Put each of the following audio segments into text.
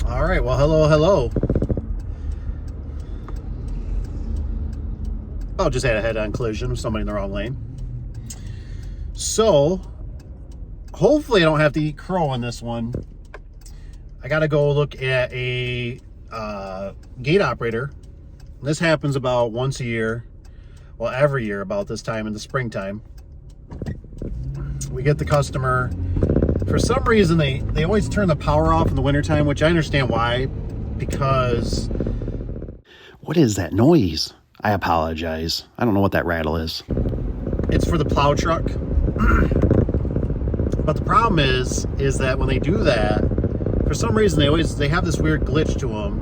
All right, well, hello. Oh, just had a head-on collision with somebody in the wrong lane. So, hopefully I don't have to eat crow on this one. I got to go look at a gate operator. This happens about once a year. Well, every year about this time in the springtime. We get the customer. For some reason, they always turn the power off in the wintertime, which I understand why. Because... What is that noise? I apologize. I don't know what that rattle is. It's for the plow truck. But the problem is that when they do that, for some reason they have this weird glitch to them.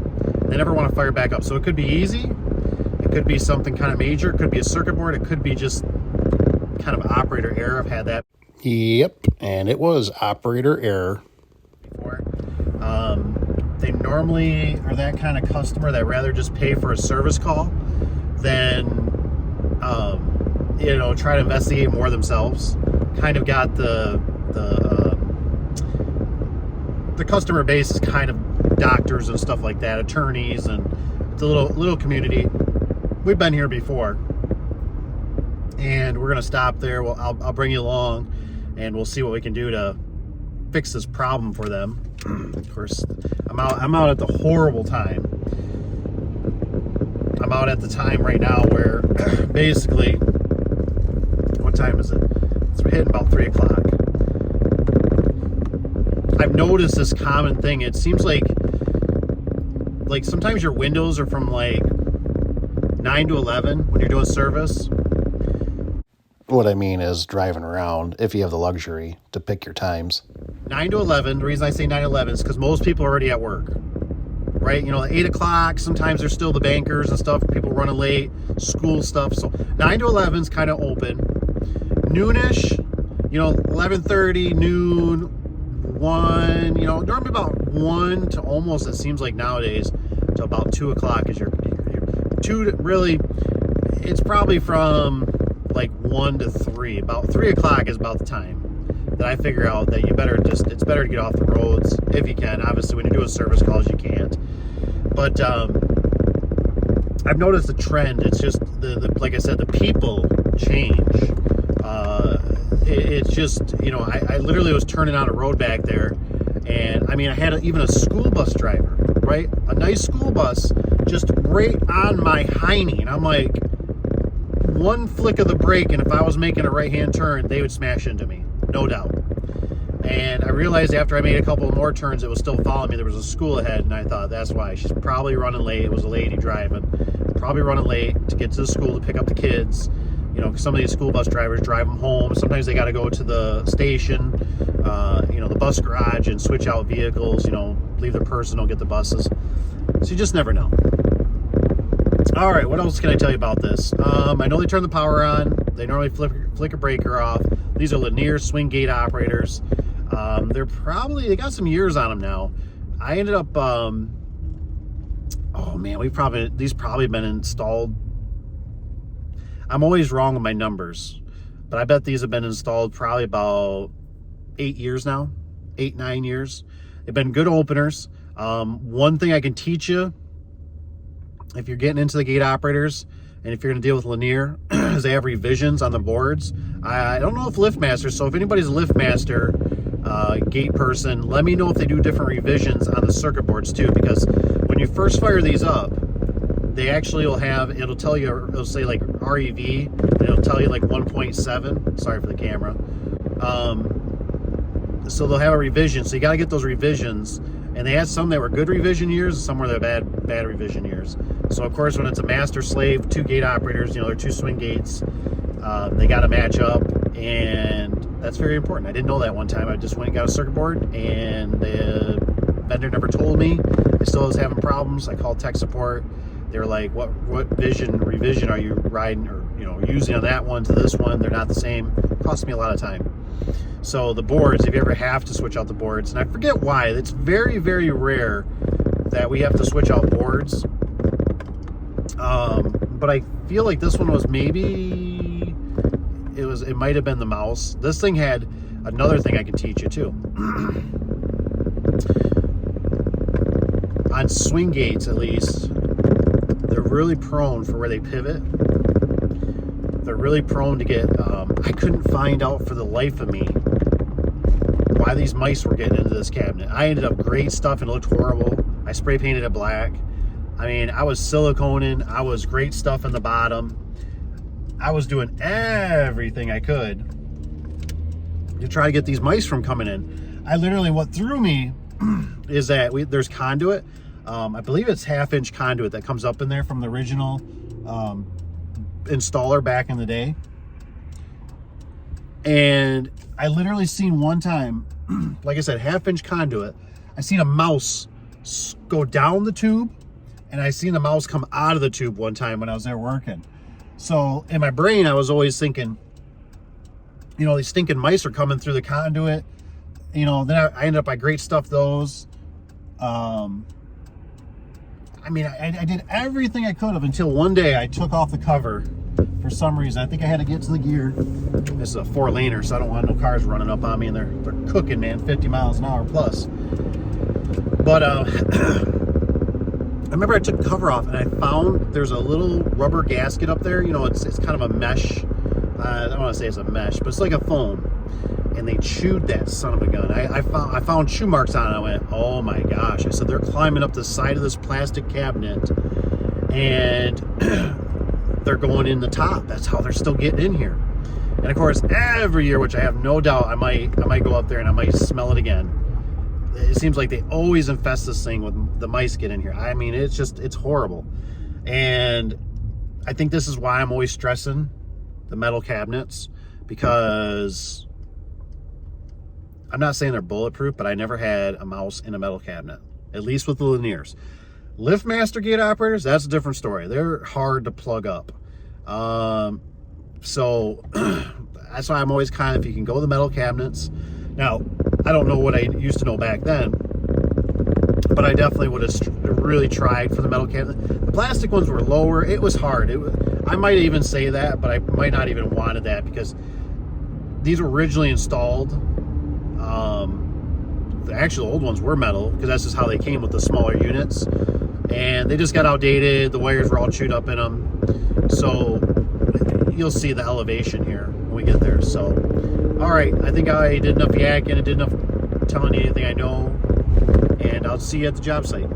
They never want to fire back up. So it could be easy. It could be something kind of major. It could be a circuit board. It could be just kind of operator error. I've had that. Yep, and it was operator error. Before. They normally are that kind of customer that rather just pay for a service call than try to investigate more themselves. Kind of got the customer base is kind of doctors and stuff like that, attorneys, and it's a little community. We've been here before, and we're gonna stop there. Well, I'll bring you along, and we'll see what we can do to fix this problem for them. Of course, I'm out at the horrible time. I'm out at the time right now where basically, what time is it? It's hitting about 3 o'clock. I've noticed this common thing. It seems like sometimes your windows are from like 9 to 11 when you're doing service. What I mean is driving around, if you have the luxury to pick your times. 9 to 11. The reason I say 9 to 11 is because most people are already at work. Right? 8 o'clock, sometimes there's still the bankers and stuff, people running late, school stuff. So 9 to 11 is kind of open. Noonish, 11:30, noon, 1, normally about 1 to almost, it seems like nowadays, to about 2 o'clock is your 2, really, it's probably from like 1 to 3. About 3 o'clock is about the time that I figure out that it's better to get off the roads if you can. Obviously, when you're doing service calls, you can't. But I've noticed a trend. It's just like I said, the people change. It's just I literally was turning on a road back there, and I had even a school bus driver, right? A nice school bus, just right on my hiney, and I'm like, one flick of the brake, and if I was making a right-hand turn, they would smash into me, no doubt. And I realized after I made a couple more turns, it was still following me. There was a school ahead, and I thought, that's why. She's probably running late. It was a lady driving. Probably running late to get to the school to pick up the kids. Some of these school bus drivers drive them home. Sometimes they got to go to the station, the bus garage, and switch out vehicles, leave their purse and don't get the buses. So you just never know. All right, what else can I tell you about this? I know they turn the power on. They normally flick a breaker off. These are linear swing gate operators. They got some years on them now. I ended up, these probably been installed. I'm always wrong with my numbers, but I bet these have been installed probably about 8 years now, 8-9 years. They've been good openers. One thing I can teach you, if you're getting into the gate operators, and if you're going to deal with linear, is they have revisions on the boards. I don't know if LiftMaster, so if anybody's a LiftMaster gate person, let me know if they do different revisions on the circuit boards too, because when you first fire these up, they actually will have, it'll tell you, it'll say like REV, and it'll tell you like 1.7. Sorry for the camera. So they'll have a revision, so you got to get those revisions. And they had some that were good revision years, and some were the bad revision years. So of course, when it's a master slave, 2 gate operators, they're 2 swing gates, they got to match up, and that's very important. I didn't know that one time. I just went and got a circuit board, and the vendor never told me. I still was having problems. I called tech support. They were like, what revision are you riding or using on that one to this one? They're not the same. It cost me a lot of time. So the boards, if you ever have to switch out the boards, and I forget why, it's very, very rare that we have to switch out boards. But I feel like this one was it might have been the mouse. This thing had another thing I can teach you too. swing gates, at least, they're really prone for where they pivot. They're really prone to get, I couldn't find out for the life of me why these mice were getting into this cabinet. I ended up great stuff and it looked horrible. I spray painted it black. I mean, I was siliconing. I was great stuff in the bottom. I was doing everything I could to try to get these mice from coming in. I literally, what threw me is that there's conduit. I believe it's 1/2-inch conduit that comes up in there from the original installer back in the day. And I literally seen one time, like I said, 1/2-inch conduit. I seen a mouse go down the tube, and I seen the mouse come out of the tube one time when I was there working. So in my brain, I was always thinking, you know, these stinking mice are coming through the conduit. You know, then I ended up, I great stuff those. I mean, I did everything I could have until one day I took off the cover for some reason. I think I had to get to the gear. This is a 4-laner, so I don't want no cars running up on me, and they're cooking, man, 50 miles an hour plus. But I remember I took the cover off and I found there's a little rubber gasket up there. You know, it's kind of a mesh. I don't want to say it's a mesh, but it's like a foam. And they chewed that son of a gun. I found chew marks on it. I went, oh my gosh. I said, they're climbing up the side of this plastic cabinet and they're going in the top. That's how they're still getting in here. And of course, every year, which I have no doubt I might go up there and I might smell it again. It seems like they always infest this thing with the mice get in here. I mean, it's horrible. And I think this is why I'm always stressing the metal cabinets, because I'm not saying they're bulletproof, but I never had a mouse in a metal cabinet, at least with the linears. LiftMaster gate operators, that's a different story. They're hard to plug up. So that's why I'm always kind of, if you can go the metal cabinets. Now, I don't know what I used to know back then, but I definitely would have really tried for the metal cabinet. The plastic ones were lower. It was hard. I might even say that, but I might not even wanted that, because these were originally installed. The actual old ones were metal, because that's just how they came with the smaller units, and they just got outdated. The wires were all chewed up in them. So you'll see the elevation here when we get there. So, all right, I think I did enough yakking. I did enough telling you anything I know, and I'll see you at the job site.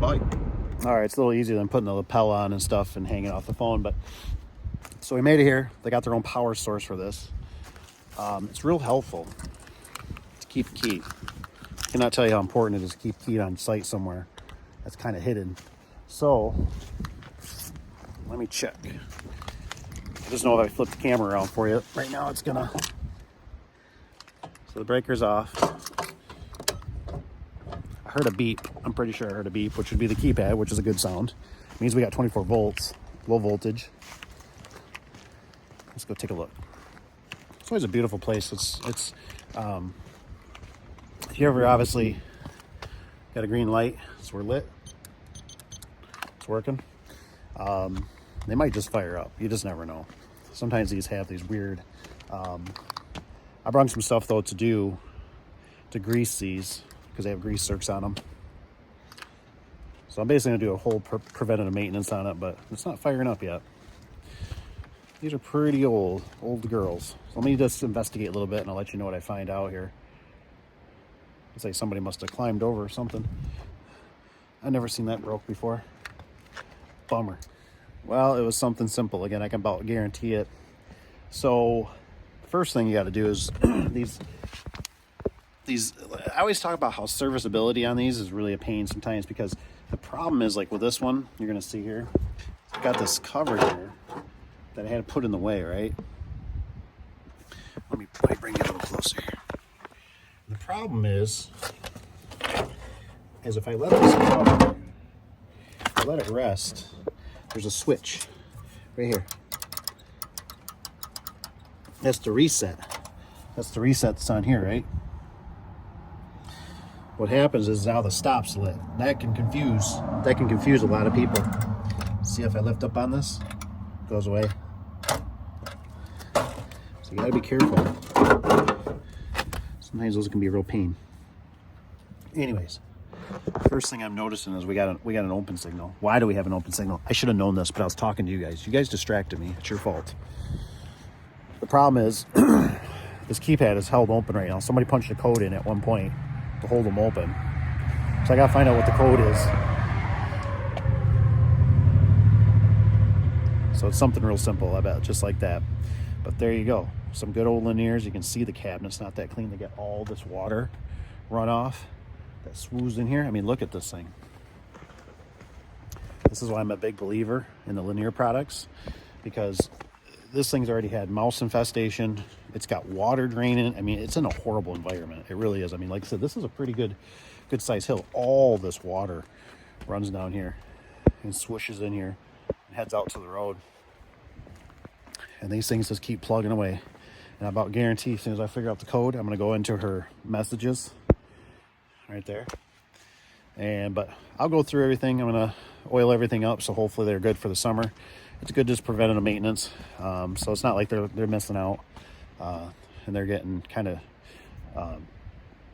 Bye. All right, it's a little easier than putting the lapel on and stuff and hanging off the phone, but so we made it here. They got their own power source for this. It's real helpful to keep a key. I cannot tell you how important it is to keep a key on site somewhere that's kind of hidden. So let me check. I just know if I flip the camera around for you right now, it's gonna. So the breaker's off. I heard a beep. I'm pretty sure I heard a beep, which would be the keypad, which is a good sound. It means we got 24 volts, low voltage. Let's go take a look. It's always a beautiful place. It's if you ever obviously got a green light, so we're lit. It's working. They might just fire up. You just never know. Sometimes these have these weird. I brought some stuff though to grease these, because they have grease zerks on them. So I'm basically gonna do a whole preventative maintenance on it, but it's not firing up yet. These are pretty old girls. So let me just investigate a little bit and I'll let you know what I find out here. Looks like somebody must have climbed over or something. I've never seen that broke before. Bummer. Well, it was something simple. Again, I can about guarantee it. So first thing you got to do is these, I always talk about how serviceability on these is really a pain sometimes, because the problem is, like with this one, you're going to see here, it's got this cover here that I had to put in the way, right? Let me bring it a little closer here. The problem is if I let this cover, if I let it rest, there's a switch right here. That's the reset. That's the reset that's on here, right? What happens is now the stop's lit. That can confuse a lot of people. See, if I lift up on this, it goes away. So you gotta be careful. Sometimes those can be a real pain. Anyways, First thing I'm noticing is we got an open signal. Why do we have an open signal? I should have known this, but I was talking to you guys. You guys distracted me. It's your fault. The problem is this keypad is held open right now. Somebody punched a code in at one point to hold them open. So I gotta find out what the code is. So it's something real simple, I bet, just like that. But there you go. Some good old linears. You can see the cabinet's not that clean. They get all this water runoff that swoos in here. I mean, look at this thing. This is why I'm a big believer in the linear products, because this thing's already had mouse infestation. It's got water draining. I mean, it's in a horrible environment. It really is. I mean, like I said, this is a pretty good size hill. All this water runs down here and swooshes in here and heads out to the road. And these things just keep plugging away. And I about guarantee as soon as I figure out the code, I'm going to go into her messages right there. But I'll go through everything. I'm going to oil everything up, so hopefully they're good for the summer. It's good just preventative maintenance, so it's not like they're missing out, and they're getting kind of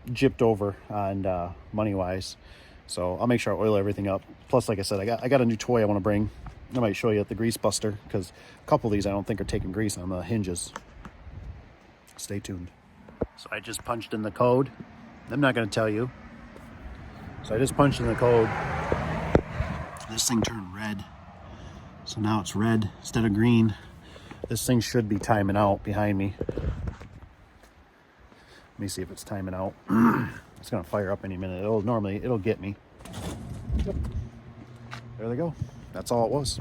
gypped over on money wise. So I'll make sure I oil everything up. Plus, like I said, I got a new toy I want to bring. I might show you at the grease buster, because a couple of these I don't think are taking grease on the hinges. Stay tuned. So I just punched in the code. I'm not going to tell you. So I just punched in the code. This thing turned red. So now it's red instead of green. This thing should be timing out behind me. Let me see if it's timing out. It's going to fire up any minute. It'll get me. Yep. There they go. That's all it was.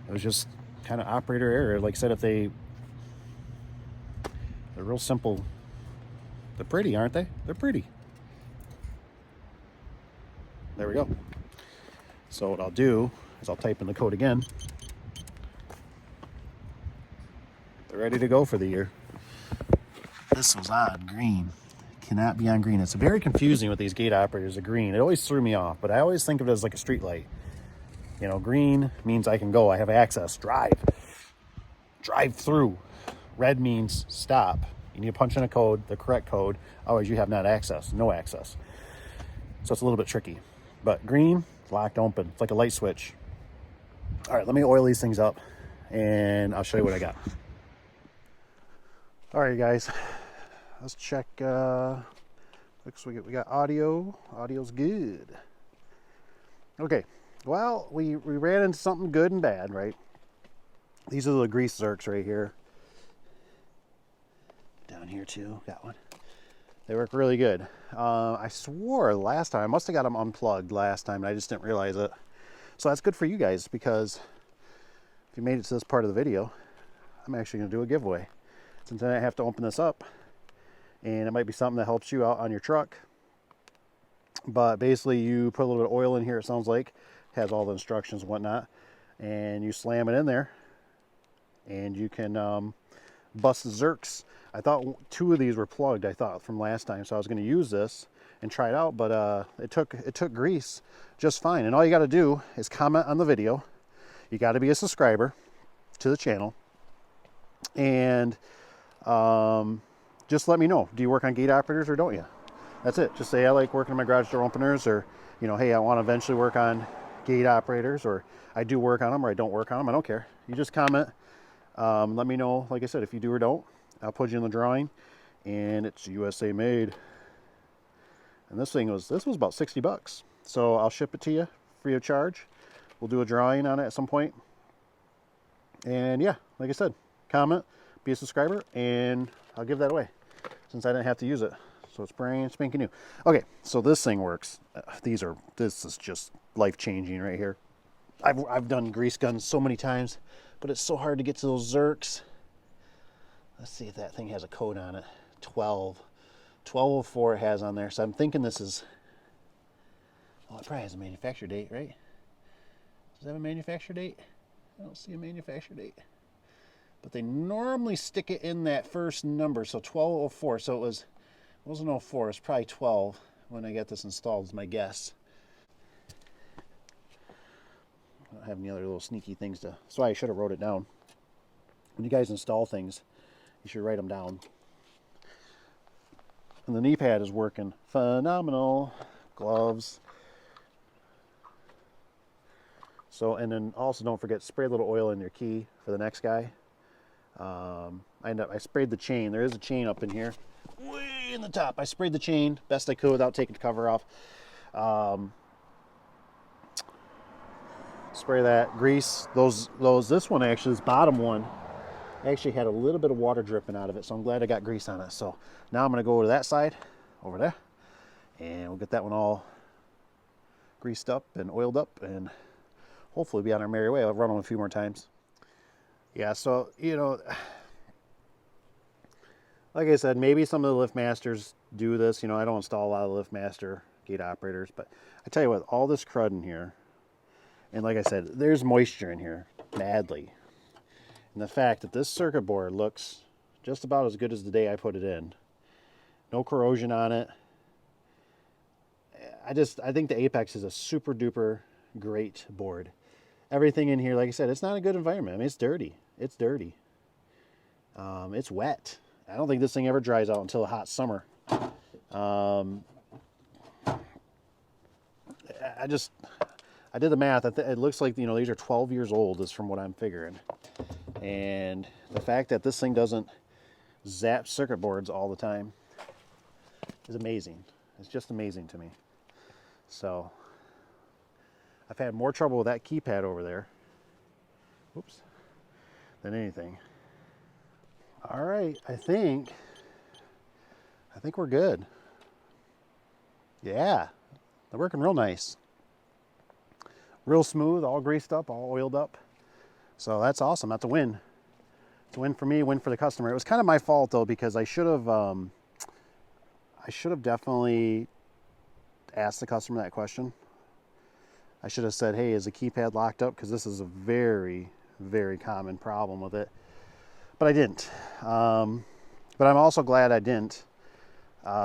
It was just kind of operator error. Like I said, they're real simple. They're pretty, aren't they? They're pretty. There we go. So what I'll do is I'll type in the code again. They're ready to go for the year. This was on green. Cannot be on green. It's very confusing with these gate operators, the green. It always threw me off, but I always think of it as like a street light. You know, green means I can go. I have access. Drive through. Red means stop. You need to punch in a code, the correct code. Otherwise, you have no access. So it's a little bit tricky. But green, locked open. It's like a light switch. All right, let me oil these things up, and I'll show you what I got. All right, guys. Let's check. Looks we got audio. Audio's good. Okay. Well, we ran into something good and bad, right? These are the grease zerks right here. Down here too, got one. They work really good. I swore last time, I must have got them unplugged last time, and I just didn't realize it. So that's good for you guys, because if you made it to this part of the video, I'm actually gonna do a giveaway. Since then I have to open this up, and it might be something that helps you out on your truck. But basically you put a little bit of oil in here, it sounds like. Has all the instructions and whatnot, and you slam it in there, and you can bust the zerks. I thought 2 of these were plugged, I thought, from last time, so I was going to use this and try it out, but it took grease just fine. And all you got to do is comment on the video. You got to be a subscriber to the channel, and just let me know. Do you work on gate operators or don't you? That's it. Just say I like working on my garage door openers, or hey, I want to eventually work on gate operators, or I do work on them, or I don't work on them. I don't care. You just comment. Let me know, like I said, if you do or don't. I'll put you in the drawing, and it's USA made. And this was about 60 bucks. So I'll ship it to you free of charge. We'll do a drawing on it at some point. And yeah, like I said, comment, be a subscriber, and I'll give that away since I didn't have to use it. So it's brand spanking new. Okay, so this thing works. This is just life-changing right here. I've done grease guns so many times, but it's so hard to get to those zerks. Let's see if that thing has a code on it. 1204 it has on there. So I'm thinking this is, it probably has a manufacture date, right? Does it have a manufacture date? I don't see a manufacture date. But they normally stick it in that first number, so 1204. So it wasn't 04, it's probably 12 when I get this installed, is my guess. I don't have any other little sneaky things to, so I should have wrote it down. When you guys install things, you should write them down. And the knee pad is working phenomenal. gloves. So, and then also don't forget, spray a little oil in your key for the next guy. I sprayed the chain. There is a chain up in here, way in the top. I sprayed the chain best I could without taking the cover off. Spray that, grease those. This one actually, this bottom one, actually had a little bit of water dripping out of it, so I'm glad I got grease on it. So now I'm going to go to that side, over there, and we'll get that one all greased up and oiled up, and hopefully be on our merry way. I'll run them a few more times. Yeah, so, you know, like I said, maybe some of the LiftMasters do this. You know, I don't install a lot of LiftMaster gate operators, but I tell you what, all this crud in here, and like I said, there's moisture in here, badly. And the fact that this circuit board looks just about as good as the day I put it in. No corrosion on it. I think the Apex is a super duper great board. Everything in here, like I said, it's not a good environment. I mean, it's dirty. It's dirty. It's wet. I don't think this thing ever dries out until a hot summer. I did the math. It looks like, you know, these are 12 years old is from what I'm figuring. And the fact that this thing doesn't zap circuit boards all the time is amazing. It's just amazing to me. So I've had more trouble with that keypad over there, whoops, than anything. All right, I think we're good. Yeah, they're working real nice. Real smooth, all greased up, all oiled up. So that's awesome. That's a win. It's a win for me, win for the customer. It was kind of my fault though, because I should have definitely asked the customer that question. I should have said, hey, is the keypad locked up? Because this is a very, very common problem with it. But I didn't. But I'm also glad I didn't,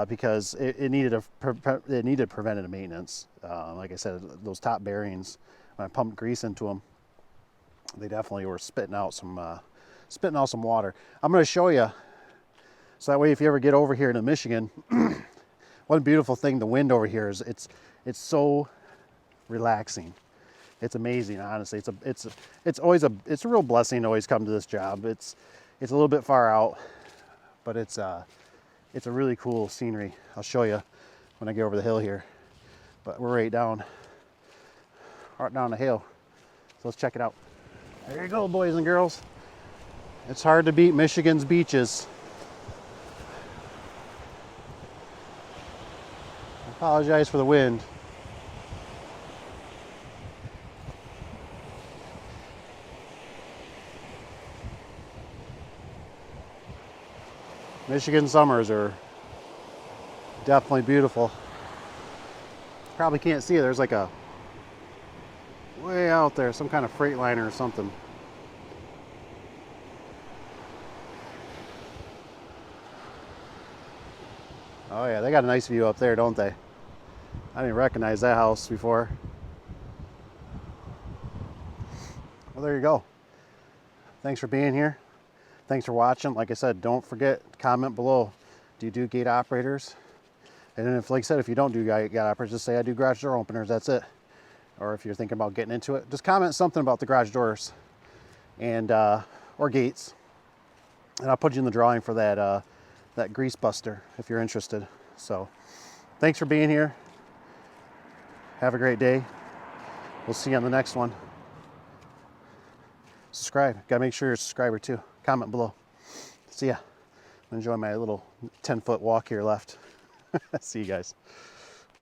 because it needed preventative maintenance. Like I said, those top bearings, when I pumped grease into them, they definitely were spitting out some water. I'm going to show you, so that way if you ever get over here to Michigan, one beautiful thing, the wind over here is it's so relaxing. It's amazing, honestly. It's a real blessing to always come to this job. It's a little bit far out, but it's a really cool scenery. I'll show you when I get over the hill here. But we're right down the hill. So let's check it out. There you go, boys and girls. It's hard to beat Michigan's beaches. I apologize for the wind. Michigan summers are definitely beautiful. Probably can't see it. There's like a way out there, some kind of freight liner or something. Oh yeah, they got a nice view up there, don't they? I didn't recognize that house before. Well, there you go. Thanks for being here. Thanks for watching. Like I said, don't forget, comment below. Do you do gate operators? And then if, like I said, if you don't do gate operators, just say I do garage door openers, that's it. Or if you're thinking about getting into it, just comment something about the garage doors and or gates. And I'll put you in the drawing for that grease buster if you're interested. So thanks for being here. Have a great day. We'll see you on the next one. Subscribe. Gotta make sure you're a subscriber too. Comment below. See ya. I'm enjoying my little 10-foot walk here left. See you guys.